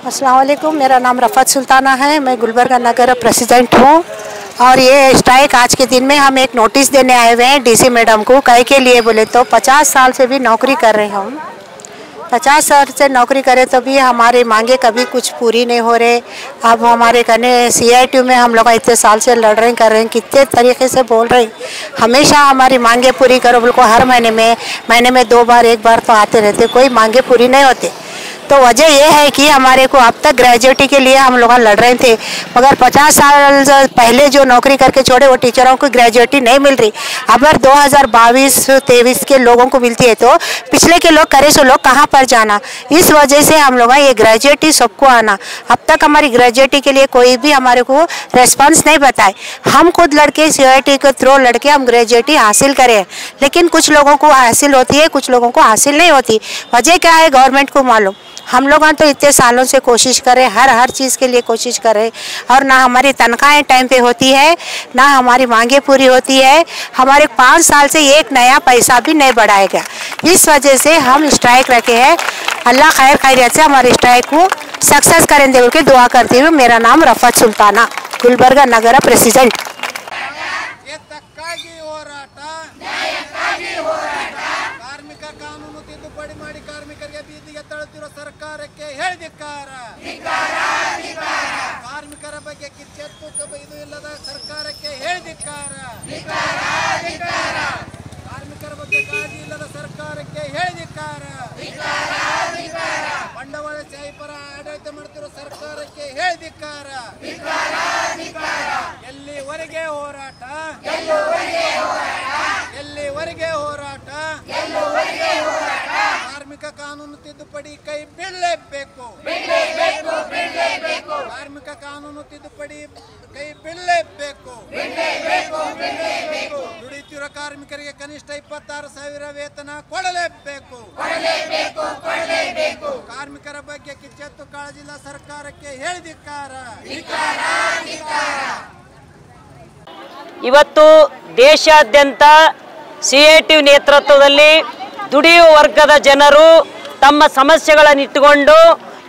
अस्सलाम वालेकुम, मेरा नाम रफ़त सुल्ताना है। मैं गुलबर्गा नगर प्रेसिडेंट हूँ। और ये स्ट्राइक आज के दिन में हम एक नोटिस देने आए हुए हैं डीसी मैडम को। कई के लिए बोले तो 50 साल से भी नौकरी कर रहे हैं हम। 50 साल से नौकरी करें तो भी हमारी मांगे कभी कुछ पूरी नहीं हो रहे। अब हमारे कहने CITU में हम लोग इतने साल से लड़ रहे हैं, कर रहे हैं, कितने तरीके से बोल रहे हैं, हमेशा हमारी मांगे पूरी करो बोल को हर महीने में 2 बार 1 बार तो आते रहते, कोई मांगे पूरी नहीं होती। तो वजह यह है कि हमारे को अब तक ग्रेजुएटी के लिए हम लोग लड़ रहे थे, मगर 50 साल पहले जो नौकरी करके छोड़े वो टीचरों को ग्रेजुएटी नहीं मिल रही। अगर 2022-23 के लोगों को मिलती है तो पिछले के लोग करे सो लोग कहाँ पर जाना। इस वजह से हम लोग ये ग्रेजुएटी सबको आना। अब तक हमारी ग्रेजुएटी के लिए कोई भी हमारे को रेस्पॉन्स नहीं बताए। हम खुद लड़के CIT के थ्रू लड़के हम ग्रेजुएटी हासिल करें, लेकिन कुछ लोगों को हासिल होती है, कुछ लोगों को हासिल नहीं होती। वजह क्या है गवर्नमेंट को मालूम। हम लोग तो इतने सालों से कोशिश करें, हर चीज़ के लिए कोशिश करें, और ना हमारी तनख्वाहें टाइम पे होती है, ना हमारी मांगे पूरी होती है। हमारे 5 साल से एक नया पैसा भी नहीं बढ़ाया गया। इस वजह से हम स्ट्राइक रखे हैं। अल्लाह खैर खैरियत से हमारे स्ट्राइक को सक्सेस करें देव के दुआ करती हूँ। मेरा नाम रफ़त सुल्ताना, गुलबर्गा नगर प्रेसिडेंट। ಕಾರ್ಮಿಕ ಕಾನೂನು ತಿದ್ದುಪಡಿ ಮಾಡಿ ಕಾರ್ಮಿಕರಿಗೆ ಬೀದಿಗೆ ತಳ್ಳುತ್ತಿರುವ ಸರ್ಕಾರಕ್ಕೆ ಹೇಳಿದಿಕ್ಕಾರ. ಕಾರ್ಮಿಕರ ಬಗ್ಗೆ ಕಿಚ್ಚೆತ್ತು ಇದು ಇಲ್ಲದ ಸರ್ಕಾರಕ್ಕೆ ಹೇಳಿದಿಕ್ಕಾರ. ಕಾರ್ಮಿಕರ ಬಗ್ಗೆ ಕಾಳಜಿ ಇಲ್ಲದ ಸರ್ಕಾರಕ್ಕೆ ಹೇಳಿದಿಕ್ಕಾರ. ಬಂಡವಾಳಶಾಹಿ ಪರ ಆಡಳಿತ ಮಾಡುತ್ತಿರುವ ಸರ್ಕಾರಕ್ಕೆ ಹೇಳಿದಿಕ್ಕಾರ. ಎಲ್ಲಿವರೆಗೆ ಹೋರಾಟ? ಎಲ್ಲಿವರೆಗೆ ಹೋರಾಟ? ಕಾರ್ಮಿಕ ಕಾನೂನು ತಿದ್ದುಪಡಿ ಕೈ ಬಿಡಲೇಬೇಕು. ಕಾರ್ಮಿಕ ಕಾನೂನು ತಿದ್ದುಪಡಿ ಕೈ ಬಿಡಲೇಬೇಕು. ದುಡಿಯುತ್ತಿರುವ ಕಾರ್ಮಿಕರಿಗೆ ಕನಿಷ್ಠ 26,000 ವೇತನ ಕೊಡಲೇಬೇಕು. ಕಾರ್ಮಿಕರ ಬಗ್ಗೆ ಕಿಚ್ಚೆತ್ತು ಕಾಳಜಿಲ್ಲ ಸರ್ಕಾರಕ್ಕೆ ಹೇಳಿದಿಕ್ಕಾರ. ಇವತ್ತು ದೇಶಾದ್ಯಂತ CITU ನೇತೃತ್ವದಲ್ಲಿ ದುಡಿಯುವ ವರ್ಗದ ಜನರು ತಮ್ಮ ಸಮಸ್ಯೆಗಳನ್ನು ಇಟ್ಟುಕೊಂಡು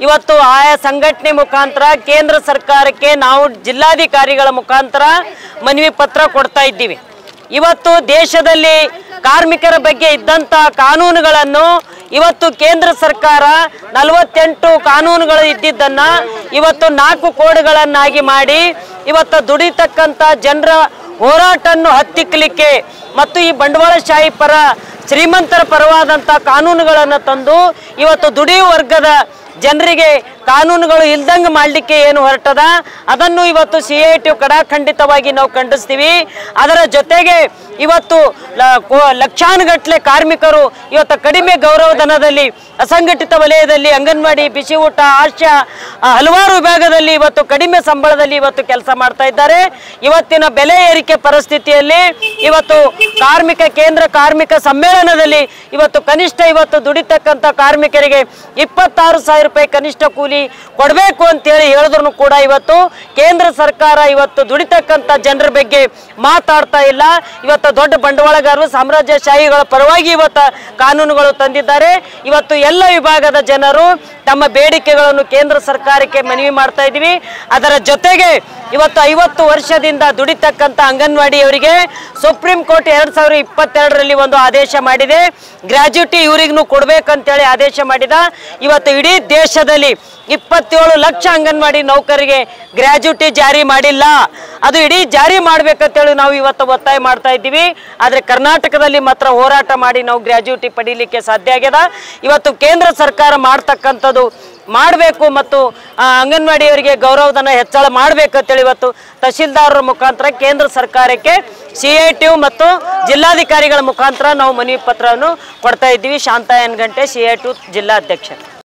ಇವತ್ತು ಆಯಾ ಸಂಘಟನೆ ಮುಖಾಂತರ ಕೇಂದ್ರ ಸರ್ಕಾರಕ್ಕೆ ನಾವು ಜಿಲ್ಲಾಧಿಕಾರಿಗಳ ಮುಖಾಂತರ ಮನವಿ ಪತ್ರ ಕೊಡ್ತಾ ಇದ್ದೀವಿ. ಇವತ್ತು ದೇಶದಲ್ಲಿ ಕಾರ್ಮಿಕರ ಬಗ್ಗೆ ಇದ್ದಂಥ ಕಾನೂನುಗಳನ್ನು ಇವತ್ತು ಕೇಂದ್ರ ಸರ್ಕಾರ 48 ಕಾನೂನುಗಳು ಇದ್ದಿದ್ದನ್ನು ಇವತ್ತು 4 ಕೋಡ್ಗಳನ್ನಾಗಿ ಮಾಡಿ ಇವತ್ತು ದುಡಿತಕ್ಕಂಥ ಜನರ ಹೋರಾಟವನ್ನು ಹತ್ತಿಕ್ಕಲಿಕ್ಕೆ ಮತ್ತು ಈ ಬಂಡವಾಳಶಾಹಿ ಪರ ಶ್ರೀಮಂತರ ಪರವಾದಂಥ ಕಾನೂನುಗಳನ್ನು ತಂದು ಇವತ್ತು ದುಡಿಯುವ ವರ್ಗದ ಜನರಿಗೆ ಕಾನೂನುಗಳು ಇಲ್ದಂಗೆ ಮಾಡಲಿಕ್ಕೆ ಏನು ಹೊರಟದ ಅದನ್ನು ಇವತ್ತು CITU ಕಡಾಖಂಡಿತವಾಗಿ ನಾವು ಖಂಡಿಸ್ತೀವಿ. ಅದರ ಜೊತೆಗೆ ಇವತ್ತು ಲಕ್ಷಾನುಗಟ್ಟಲೆ ಕಾರ್ಮಿಕರು ಇವತ್ತು ಕಡಿಮೆ ಗೌರವಧನದಲ್ಲಿ ಅಸಂಘಟಿತ ವಲಯದಲ್ಲಿ ಅಂಗನವಾಡಿ, ಬಿಸಿ ಊಟ, ಆಶಾ ಹಲವಾರು ವಿಭಾಗದಲ್ಲಿ ಇವತ್ತು ಕಡಿಮೆ ಸಂಬಳದಲ್ಲಿ ಇವತ್ತು ಕೆಲಸ ಮಾಡ್ತಾ ಇದ್ದಾರೆ. ಇವತ್ತಿನ ಬೆಲೆ ಏರಿಕೆ ಪರಿಸ್ಥಿತಿಯಲ್ಲಿ ಇವತ್ತು ಕೇಂದ್ರ ಕಾರ್ಮಿಕ ಸಮ್ಮೇಳನದಲ್ಲಿ ಇವತ್ತು ಕನಿಷ್ಠ ಇವತ್ತು ದುಡಿತಕ್ಕಂಥ ಕಾರ್ಮಿಕರಿಗೆ 26,000 ರೂಪಾಯಿ ಕನಿಷ್ಠ ಕೂಲಿ ಕೊಡಬೇಕು ಅಂತೇಳಿ ಹೇಳಿದ್ರು ಕೂಡ ಇವತ್ತು ಕೇಂದ್ರ ಸರ್ಕಾರ ಇವತ್ತು ದುಡಿತಕ್ಕಂಥ ಜನರ ಬಗ್ಗೆ ಮಾತಾಡ್ತಾ ಇಲ್ಲ. ಇವತ್ತು ದೊಡ್ಡ ಬಂಡವಾಳಗಾರರು ಸಾಮ್ರಾಜ್ಯಶಾಹಿಗಳ ಪರವಾಗಿ ಇವತ್ತು ಕಾನೂನುಗಳು ತಂದಿದ್ದಾರೆ. ಇವತ್ತು ಎಲ್ಲ ವಿಭಾಗದ ಜನರು ತಮ್ಮ ಬೇಡಿಕೆಗಳನ್ನು ಕೇಂದ್ರ ಸರ್ಕಾರಕ್ಕೆ ಮನವಿ ಮಾಡ್ತಾ ಇದ್ದೀವಿ. ಅದರ ಜೊತೆಗೆ ಇವತ್ತು 50 ವರ್ಷದಿಂದ ದುಡಿತಕ್ಕಂಥ ಅಂಗನವಾಡಿಯವರಿಗೆ ಸುಪ್ರೀಂ ಕೋರ್ಟ್ 2022ರಲ್ಲಿ ಒಂದು ಆದೇಶ ಮಾಡಿದೆ. ಗ್ರ್ಯಾಜುಯಿಟಿ ಇವರಿಗೂ ಕೊಡಬೇಕಂತೇಳಿ ಆದೇಶ ಮಾಡಿದ. ಇವತ್ತು ಇಡೀ ದೇಶದಲ್ಲಿ 27 ಲಕ್ಷ ಅಂಗನವಾಡಿ ನೌಕರಿಗೆ ಗ್ರ್ಯಾಜುಯಿಟಿ ಜಾರಿ ಮಾಡಿಲ್ಲ. ಅದು ಇಡೀ ಜಾರಿ ಮಾಡಬೇಕಂತೇಳಿ ನಾವು ಇವತ್ತು ಒತ್ತಾಯ ಮಾಡ್ತಾ ಇದ್ದೀವಿ. ಆದರೆ ಕರ್ನಾಟಕದಲ್ಲಿ ಮಾತ್ರ ಹೋರಾಟ ಮಾಡಿ ನಾವು ಗ್ರ್ಯಾಜುಯಿಟಿ ಪಡೀಲಿಕ್ಕೆ ಸಾಧ್ಯ ಆಗ್ಯದ. ಇವತ್ತು ಕೇಂದ್ರ ಸರ್ಕಾರ ಮಾಡ್ತಕ್ಕಂಥದ್ದು ಮಾಡಬೇಕು ಮತ್ತು ಅಂಗನವಾಡಿಯವರಿಗೆ ಗೌರವಧನ ಹೆಚ್ಚಳ ಮಾಡಬೇಕಂತೇಳಿ ಇವತ್ತು ತಹಶೀಲ್ದಾರರ ಮುಖಾಂತರ ಕೇಂದ್ರ ಸರ್ಕಾರಕ್ಕೆ CITU ಮತ್ತು ಜಿಲ್ಲಾಧಿಕಾರಿಗಳ ಮುಖಾಂತರ ನಾವು ಮನವಿ ಪತ್ರವನ್ನು ಕೊಡ್ತಾ ಇದ್ದೀವಿ. ಶಾಂತಾ ಎನ್ ಗಂಟೆ, CITU ಜಿಲ್ಲಾಧ್ಯಕ್ಷ.